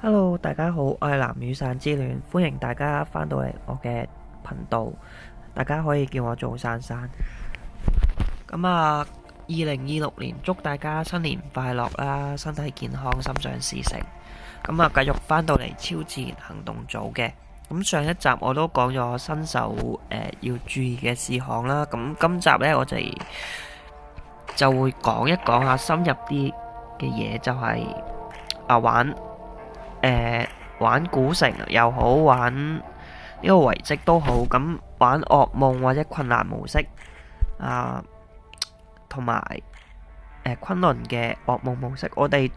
Hello，大家好，我係藍雨傘之戀，歡迎大家返到嚟我嘅頻道，大家可以叫我做珊珊。2026年祝大家新年快樂啦，身體健康，心想事成。繼續返到嚟超自然行動組嘅。上一集我都講咗新手要注意嘅事項啦，今集呢，我哋就會講一講下深入啲嘅嘢，就係玩古城又好，玩呢個遺跡都好，咁玩噩夢或者困難模式同埋昆崙嘅噩夢模式，我哋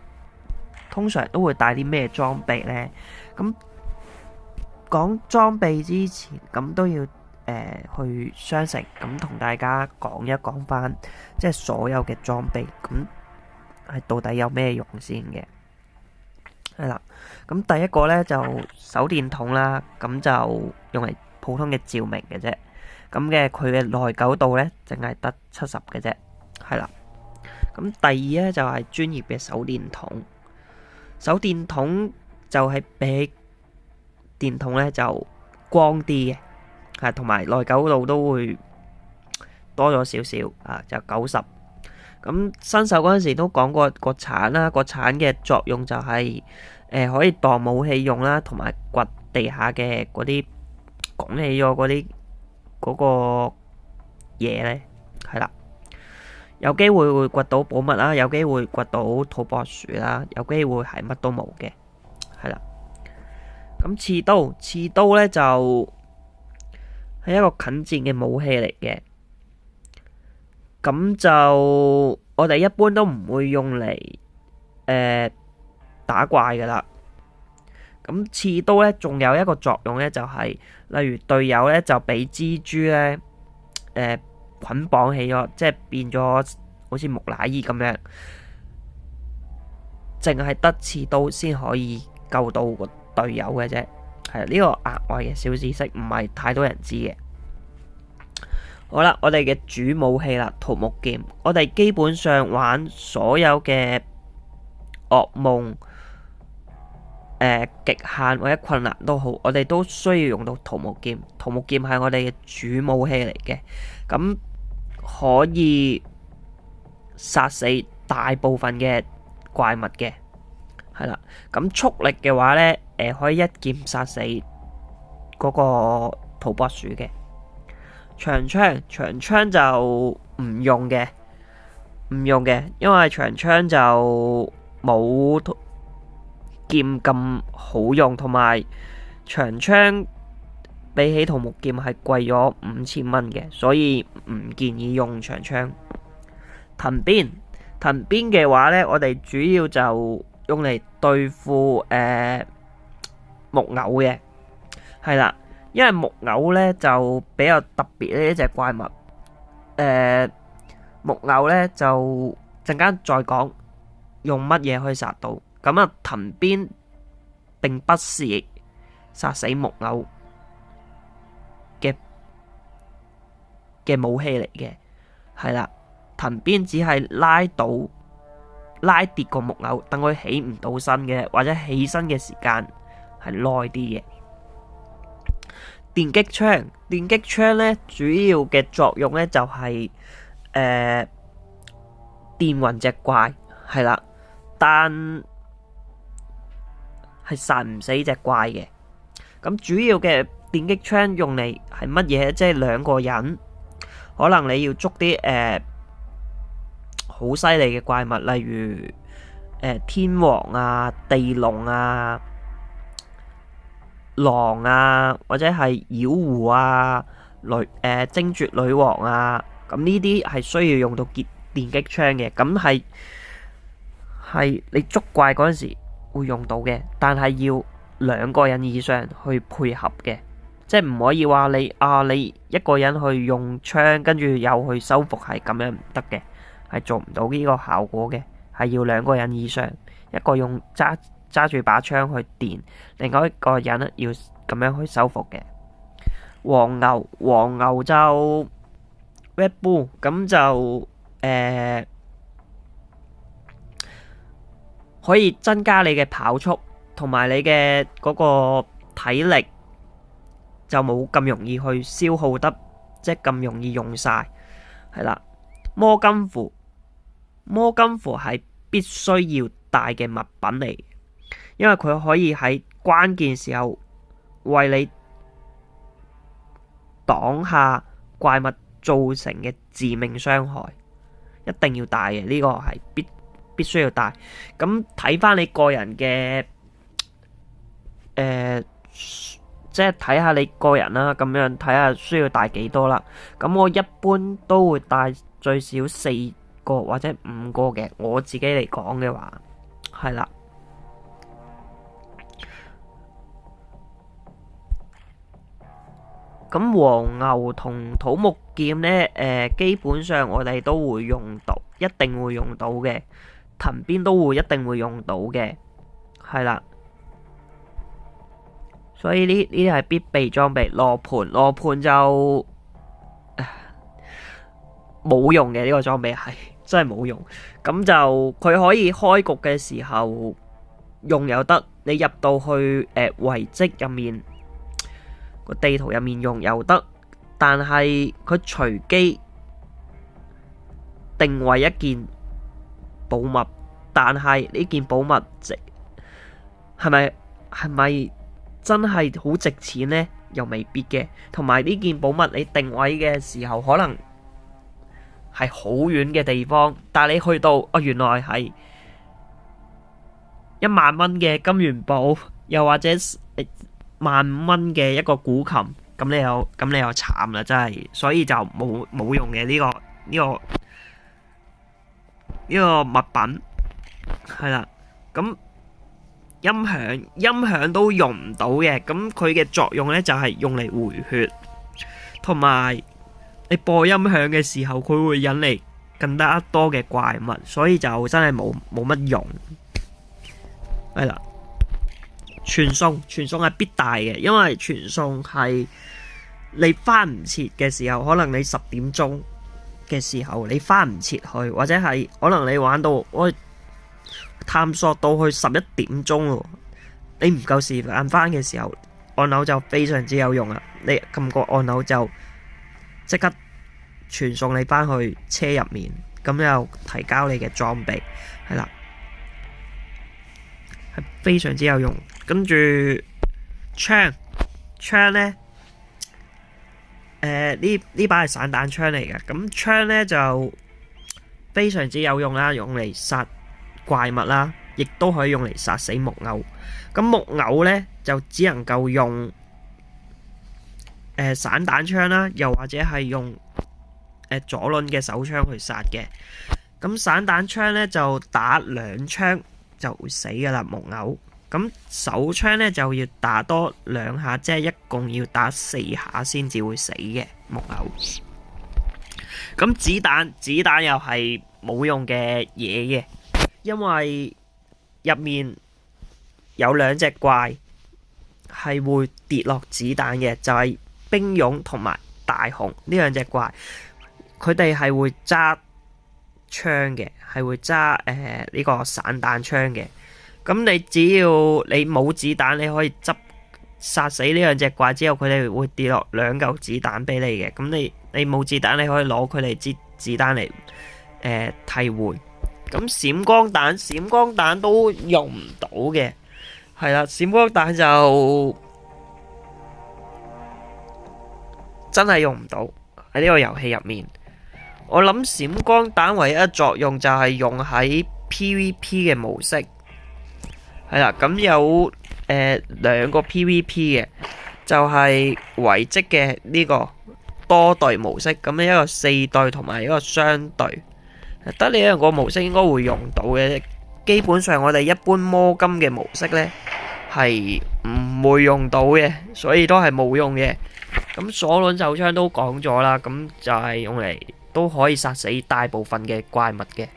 通常都會帶啲咩裝備呢？咁講裝備之前，咁都要去商城咁同大家講一講翻，即係所有嘅裝備，咁係到底有咩用先嘅？係啦，咁第一個呢就手電筒啦，咁就用嚟普通嘅照明嘅啫。佢嘅耐久度呢，淨係得70嘅啫。係啦，咁第二呢就係專業嘅手電筒。手電筒就係比電筒呢就光啲嘅，同埋耐久度都會多咗少少就90。咁新手嗰陣時都講過個鏟啦，個鏟嘅作用就係可以當武器用啦，同埋掘地下嘅嗰啲拱起咗嗰個嘢呢，係啦，有機會會掘到寶物啦，有機會掘到土撥鼠啦，有機會係乜都冇嘅，係啦。咁刺刀呢就係一個近戰嘅武器嚟嘅。咁就我哋一般都唔會用嚟打怪噶啦。咁刺刀呢仲有一個作用呢，就係例如隊友呢就俾蜘蛛呢捆綁起咗，即係變咗好似木乃伊咁樣，淨係得刺刀先可以救到個隊友嘅啫。係呢個額外嘅小知識，唔係太多人知嘅。好啦，我哋嘅主武器啦，桃木劍。我哋基本上玩所有嘅噩夢、極限或者困難都好，我哋都需要用到桃木劍。桃木劍係我哋嘅主武器嚟嘅，咁可以殺死大部分嘅怪物嘅，係啦。咁速力嘅話呢，可以一劍殺死嗰個土撥鼠嘅。長槍就唔用嘅，因為長槍就冇劍咁好用，同埋長槍比起桃木劍係貴咗5000蚊嘅，所以唔建議用長槍。藤鞭嘅話呢，我哋主要就用嚟對付木偶嘅，係啦。因為木偶呢就比較特別呢一隻怪物，木偶呢就陣間再講用乜嘢可以殺到。藤鞭並不是殺死木偶嘅武器嚟嘅，係啦，藤鞭只係拉跌個木偶，等佢起唔到身嘅，或者起身嘅時間係耐啲嘅。電擊槍呢主要嘅作用呢就係電暈隻怪，係啦，但係殺唔死隻怪嘅。咁主要嘅電擊槍用嚟係乜嘢？即係兩個人，可能你要捉啲好犀利嘅怪物，例如天王啊、地龍啊、狼啊，或者係妖狐啊、精絕女王啊，咁呢啲係需要用到電擊槍嘅。咁係你捉怪嗰陣時會用到嘅，但係要兩個人以上去配合嘅，即係唔可以話你一個人去用槍，跟住又去收服，係咁樣唔得嘅，係做唔到呢個效果嘅，係要兩個人以上，一個用揸住把槍去電，另外一個人要咁樣去收服嘅。黃牛就 Red Bull， 咁就可以增加你嘅跑速，同埋你嘅嗰個體力就冇咁容易去消耗得，即係咁容易用晒。係啦，摩金符係必須要帶嘅物品嚟，因為佢可以喺關鍵時候為你擋下怪物造成嘅致命傷害，一定要帶嘅，呢個係必須要帶。咁睇翻你個人嘅即係睇下你個人啦，咁樣睇下需要帶幾多啦。咁我一般都會帶最少4個或者5個嘅，我自己嚟講嘅話，係啦。咁黃牛同土木劍呢，基本上我哋都會用到，一定會用到嘅。藤鞭都會一定會用到嘅，係啦。所以呢啲係必備裝備。羅盤就冇用嘅，呢個裝備係真係冇用。咁就佢可以開局嘅時候用又得，你入到去遺跡入面個地圖入面用又得，但係佢隨機定位一件寶物，但係呢件寶物值係咪真係好值錢呢？又未必嘅。同埋呢件寶物你定位嘅時候可能係好遠嘅地方，但係你去到原來係10000蚊嘅金元寶，又或者15000蚊嘅一個古琴，咁你又慘啦，真係。所以就冇用嘅呢個物品，係啦。咁音響都用唔到嘅，咁佢嘅作用呢，就係用嚟回血，同埋你播音響嘅時候佢會引嚟更加多嘅怪物，所以就真係冇乜用。係啦，傳送係必帶嘅，因為傳送係你翻唔切嘅時候，可能你10點鐘嘅時候你翻唔切去，或者係可能你玩到探索到去11點鐘咯，你唔夠時間翻嘅時候，按鈕就非常之有用啊！你撳個按鈕就即刻傳送你翻去車入面，咁又提交你嘅裝備，係啦，係非常之有用。跟住槍呢，呢把係散彈槍嚟嘅，咁槍呢就非常之有用啦，用嚟殺怪物啦，亦都可以用嚟殺死木偶。咁木偶呢就只能夠用散彈槍啦，又或者係用左輪嘅手槍去殺嘅。咁散彈槍呢就打2槍就會死噶啦，木偶。咁手槍呢就要打多2下，即係一共要打4下先至會死嘅木偶。咁子彈又係冇用嘅嘢嘅，因為入面有2隻怪係會跌落子彈嘅，就係冰蛹同埋大雄呢2隻怪，佢哋係會揸槍嘅，係會揸呢個散彈槍嘅。咁你只要你冇子彈，你可以殺死呢2隻怪之後，佢哋會跌落2嚿子彈俾你嘅。咁你冇子彈，你可以攞佢哋支子彈嚟替換。咁閃光彈都用唔到嘅，係啦，閃光彈就真係用唔到喺呢個遊戲入面。我諗閃光彈唯一作用就係用喺 PVP 嘅模式，係啦。咁有2個 PVP 嘅，就係遺跡嘅呢個多隊模式，咁一個4隊同埋一個雙隊。得你2個模式應該會用到嘅，基本上我哋一般魔金嘅模式呢係唔會用到嘅，所以都係冇用嘅。咁鎖輪手槍都講咗啦，咁就係用嚟都可以殺死大部分嘅怪物嘅，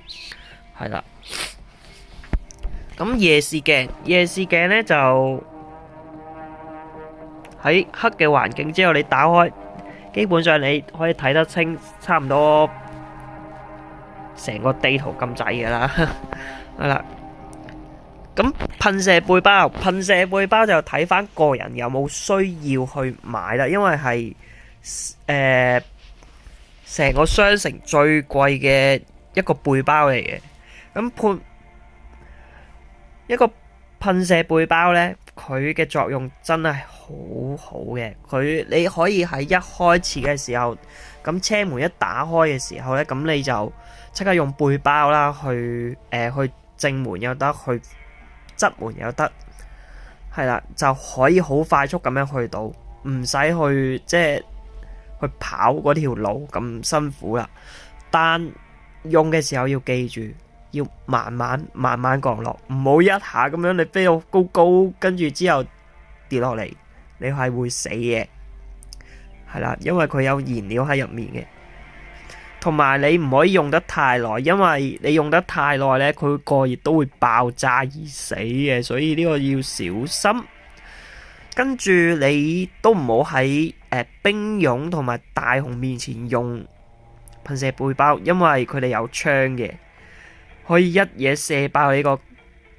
係啦。咁夜視鏡呢就喺黑嘅環境之後，你打開，基本上你可以睇得清差唔多成個地圖咁滯㗎啦，係啦。咁噴射背包就睇翻個人有冇需要去買啦，因為係成個商城最貴嘅一個背包嚟嘅。咁一個噴射背包呢，佢嘅作用真係好好嘅。你可以喺一開始嘅時候，咁車門一打開嘅時候呢，咁你就即刻用背包啦，去正門又得，去側門又得，係啦，就可以好快速咁樣去到，唔使去即係去跑嗰條路咁辛苦啦。但用嘅時候要記住，要慢慢降落，唔好一下咁樣你飛到高高，跟住之後跌落嚟，你係會死嘅，係啦，因為佢有燃料喺入面嘅。同埋你唔可以用得太耐，因為你用得太耐呢，佢過熱都會爆炸而死嘅，所以呢個要小心。跟住你都唔好喺兵勇同埋大雄面前用噴射背包，因為佢哋有槍嘅，可以一嘢射爆你嗰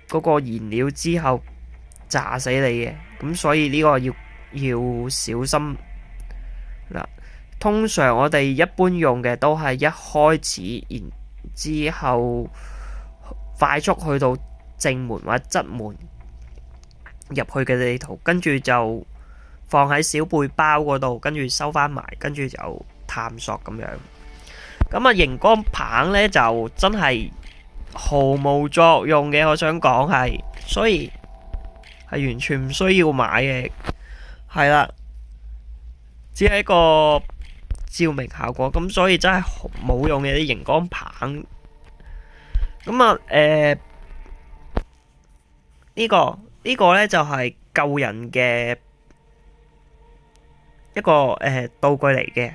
個燃料之後炸死你嘅。咁所以呢個要小心嗱。通常我哋一般用嘅都係一開始，然之後快速去到正門或者側門入去嘅地圖，跟住就放喺小背包嗰度，跟住收翻埋，跟住就探索咁樣。咁啊，熒光棒呢就真係毫無作用嘅，我想講係，所以係完全唔需要買嘅，係啦，只係一個照明效果，咁所以真係冇用嘅啲熒光棒。咁啊，呢個呢就係救人嘅一個道具嚟嘅。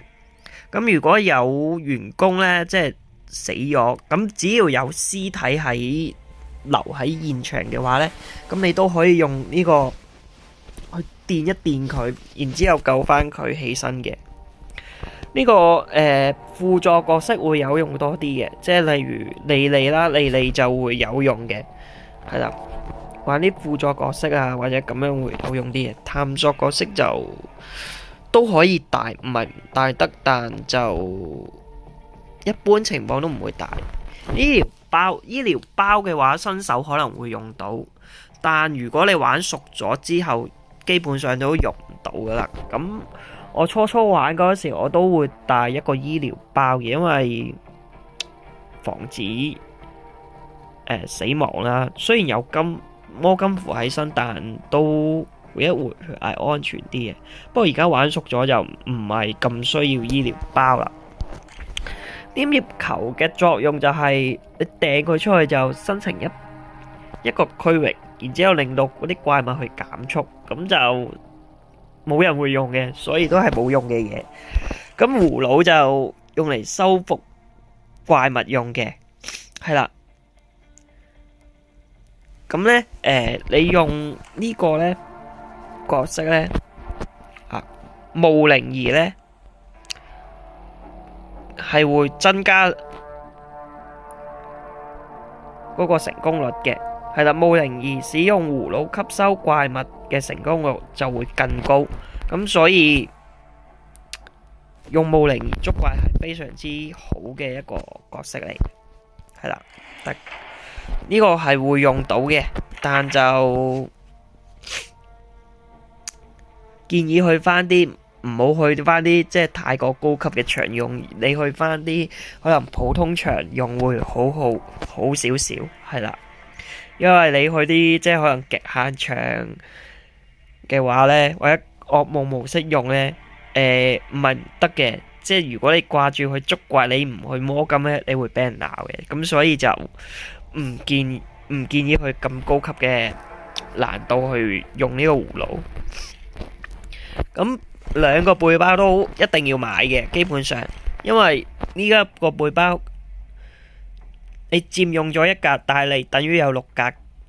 咁如果有員工呢，即係死咗，咁只要有屍體留喺現場嘅話呢，咁你都可以用呢個去電一電佢，然之後救翻佢起身嘅。呢個輔助角色會有用多啲嘅，即係例如莉莉啦，莉莉就會有用嘅，係啦，玩啲輔助角色啊，或者咁樣會有用啲嘅。探索角色就都可以帶，唔係唔帶得，但就一般情況都唔會帶。醫療包嘅話，新手可能會用到，但如果你玩熟咗之後，基本上都用唔到噶啦。咁我初玩嗰時，我都會帶一個醫療包嘅，因為防止死亡啦。雖然有魔金符喺身，但都會一回血係安全啲嘅。不過而家玩熟咗就唔係咁需要醫療包啦。黏葉球嘅作用就係你掟佢出去就生成一個區域，然之後令到嗰啲怪物去減速，咁就冇人會用嘅，所以都係冇用嘅嘢。咁葫蘆就用嚟收服怪物用嘅，係啦。咁呢，你用呢個呢角色呢，墓靈兒呢係會增加嗰個成功率嘅，係啦。墓靈兒使用葫蘆吸收怪物嘅成功率就會更高，咁所以用墓靈兒捉怪係非常之好嘅一個角色嚟，係啦。呢個係會用到嘅，但就建議去翻啲，唔好去翻啲即係太過高級嘅場用，你去翻啲可能普通場用會好少少，係啦。因為你去啲即係可能極限場嘅話呢，或者噩夢模式用呢，唔係唔得嘅。即係如果你掛住去捉怪，你唔去摸金呢，你會俾人鬧嘅。咁所以就唔建議去咁高級嘅難度去用呢個葫蘆。咁兩個背包都一定要買嘅，基本上，因為呢一個背包你佔用咗一格，但係你等於有6格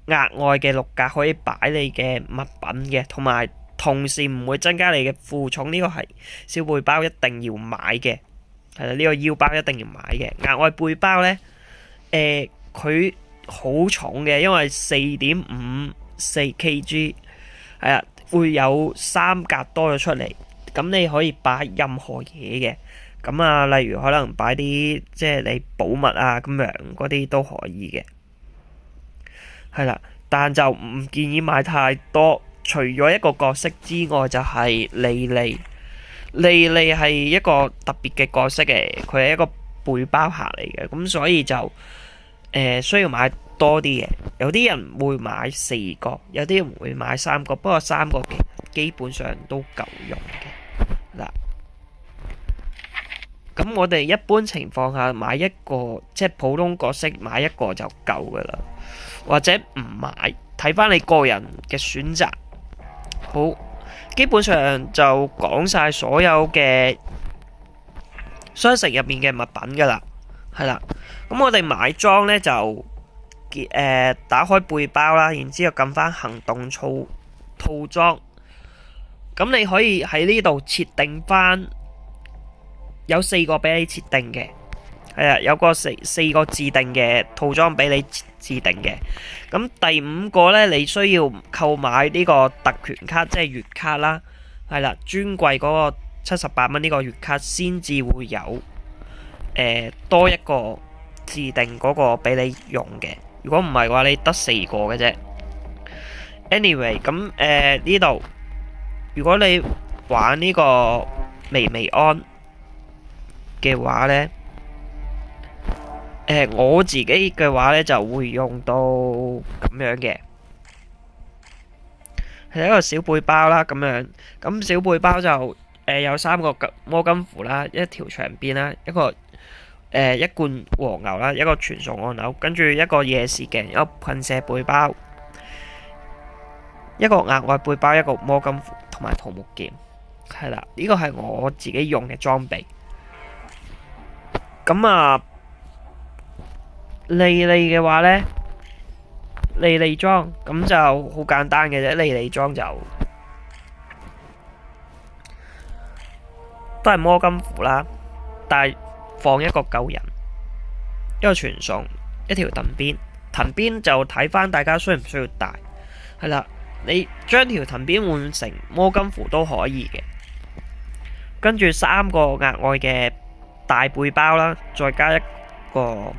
額外嘅6格可以擺你嘅物品嘅，同時唔會增加你嘅負重。呢個係小背包一定要買嘅，係啦，呢個腰包一定要買嘅。額外背包呢，佢好重嘅，因為4.54kg，係啊，會有3格多咗出嚟。咁你可以擺任何嘢嘅，咁啊，例如可能擺啲即係你寶物啊咁樣嗰啲都可以嘅，係啦。但就唔建議買太多。除咗一個角色之外，就係莉莉。莉莉係一個特別嘅角色嘅，佢係一個背包客嚟嘅，咁所以就需要買多啲嘅。有啲人會買4個，有啲人會買3個，不過3個基本上都夠用嘅。嗱，咁我哋一般情況下買一個，即係普通角色買一個就夠噶啦，或者唔買，睇翻你個人嘅選擇。好，基本上就講晒所有嘅商城入面嘅物品噶啦，係啦。咁我哋買裝呢，就打開背包啦，然之後撳翻行動套裝。咁你可以喺呢度設定翻，有4個俾你設定嘅，係啊，有個四個自定嘅套裝俾你自定嘅。咁第5個呢，你需要購買呢個特權卡，即係月卡啦，係啦，專櫃嗰個78蚊呢個月卡先至會有多一個自定嗰個俾你用嘅。如果唔係嘅話，你得4個嘅啫。Anyway， 咁呢度如果你玩呢個微微安嘅話呢，我自己嘅話呢就會用到咁樣嘅，係一個小背包啦，咁樣。咁小背包就有3個摩金符啦，一條長鞭啦，一個一罐和牛啦，一個傳送按鈕，跟住一個夜視鏡，一個噴射背包，一個額外背包，一個摩金符同埋桃木劍，係啦，呢個係我自己用嘅裝備。咁啊，莉莉嘅話呢，莉莉裝咁就好簡單嘅啫。莉莉裝就都係摩金符啦，但係放一個救人，一個傳送，一條藤鞭。藤鞭就睇翻大家需唔需要帶，係啦，你將條藤鞭換成摩金符都可以嘅。跟住3個額外嘅大背包啦，再加一個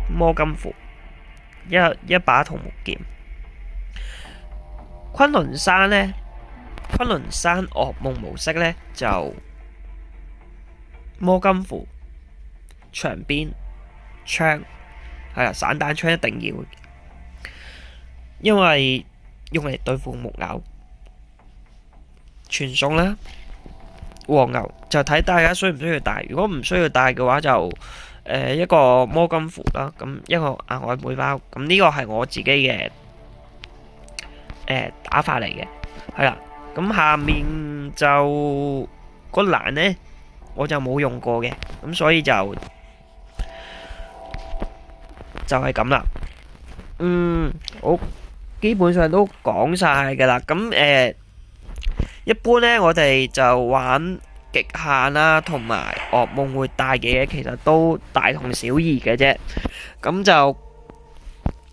摩金符，一把桃木劍。昆崙山呢，昆崙山噩夢模式呢，就摩金符、長鞭、槍，係啦，散彈槍一定要，因為用嚟對付木偶。傳送啦，和牛就睇大家需唔需要帶。如果唔需要帶嘅話，就一個摩金符啦，咁一個額外背包。咁呢個係我自己嘅打法嚟嘅，係啦。咁下面就個欄呢，我就冇用過嘅，咁所以就係咁啦。好，基本上都講晒噶啦。咁一般呢，我哋就玩極限啦，同埋噩夢會帶嘅嘢，其實都大同小異嘅啫。咁就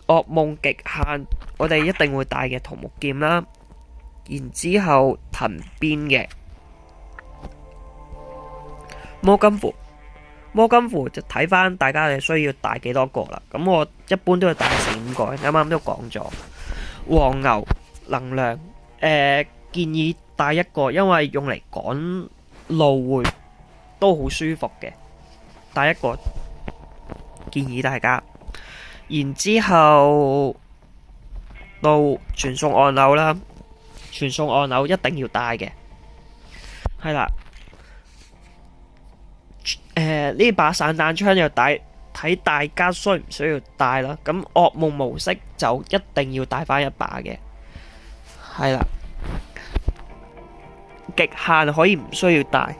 噩夢極限，我哋一定會帶嘅桃木劍啦，然之後藤鞭嘅摩金符。摩金符就睇翻大家係需要帶幾多個啦。咁我一般都要帶4、5個，啱啱都講咗。黃牛能量建議帶1個，因為用嚟趕路會都好舒服嘅，帶1個建議大家。然之後到傳送按鈕啦，傳送按鈕一定要帶嘅，係啦。呢把散彈槍又睇大家需唔需要帶啦。咁噩夢模式就一定要帶翻1把嘅，係啦。極限可以唔需要帶，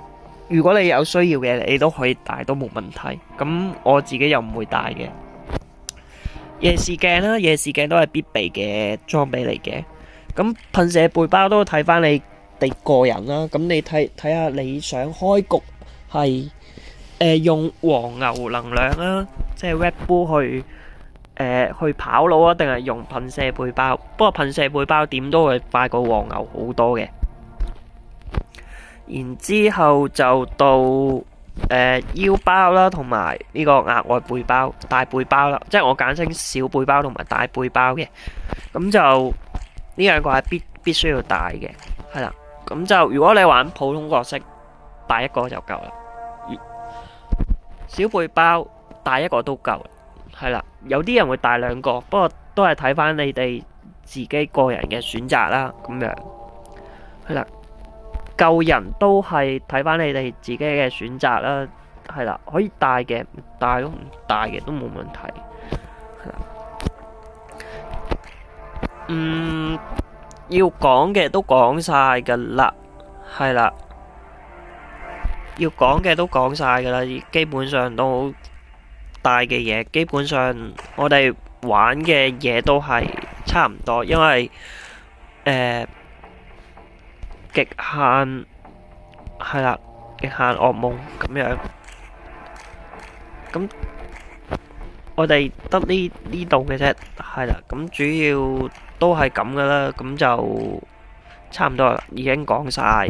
如果你有需要嘅，你都可以帶，都冇問題。咁我自己又唔會帶嘅。夜視鏡啦，夜視鏡都係必備嘅裝備嚟嘅。咁噴射背包都睇翻你哋個人啦。咁你睇下你想開局係用黃牛能量啦，即係 Red Bull 去去跑路啊，定係用噴射背包？不過噴射背包點都會快過黃牛好多嘅。然之後就到腰包啦，同埋呢個額外背包、大背包啦，即係我簡稱小背包同埋大背包嘅。咁就呢兩個係必須要帶嘅，係啦。咁就如果你玩普通角色，帶一個就夠啦。小背包帶一個都夠，係啦。有啲人會帶兩個，不過都係睇翻你哋自己個人嘅選擇啦。咁樣係啦。救人都係睇翻你哋自己嘅選擇啦，係啦，可以帶嘅唔帶都唔帶嘅都冇問題，係啦。要講嘅都講晒噶啦，係啦，要講嘅都講晒噶啦，基本上都帶嘅嘢，基本上我哋玩嘅嘢都係差唔多，因為極限係啦，極限噩夢咁樣。咁我哋得呢度嘅啫，係啦。咁主要都係咁噶啦，咁就差唔多啦，已經講晒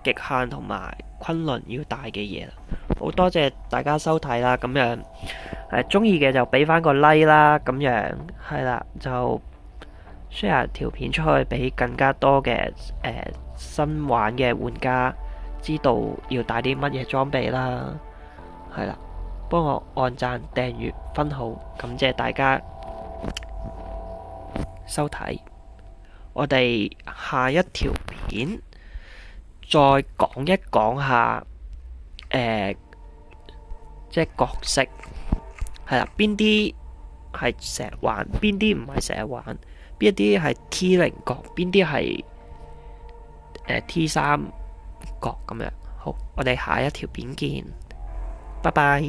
極限同埋昆崙要帶嘅嘢啦。好多謝大家收睇啦，咁樣中意嘅就俾翻個 like 啦，咁樣係啦，就share 條片出去俾更加多嘅新玩嘅玩家知道要帶啲乜嘢裝備啦，係啦，幫我按讚、訂閱、分好，感謝大家收睇。我哋下一條片再講一講下即係角色係啦，邊啲係成日玩，邊啲唔係成日玩。邊一啲係 T0 角，邊啲係T3 角咁樣。好，我哋下一條片見，拜拜。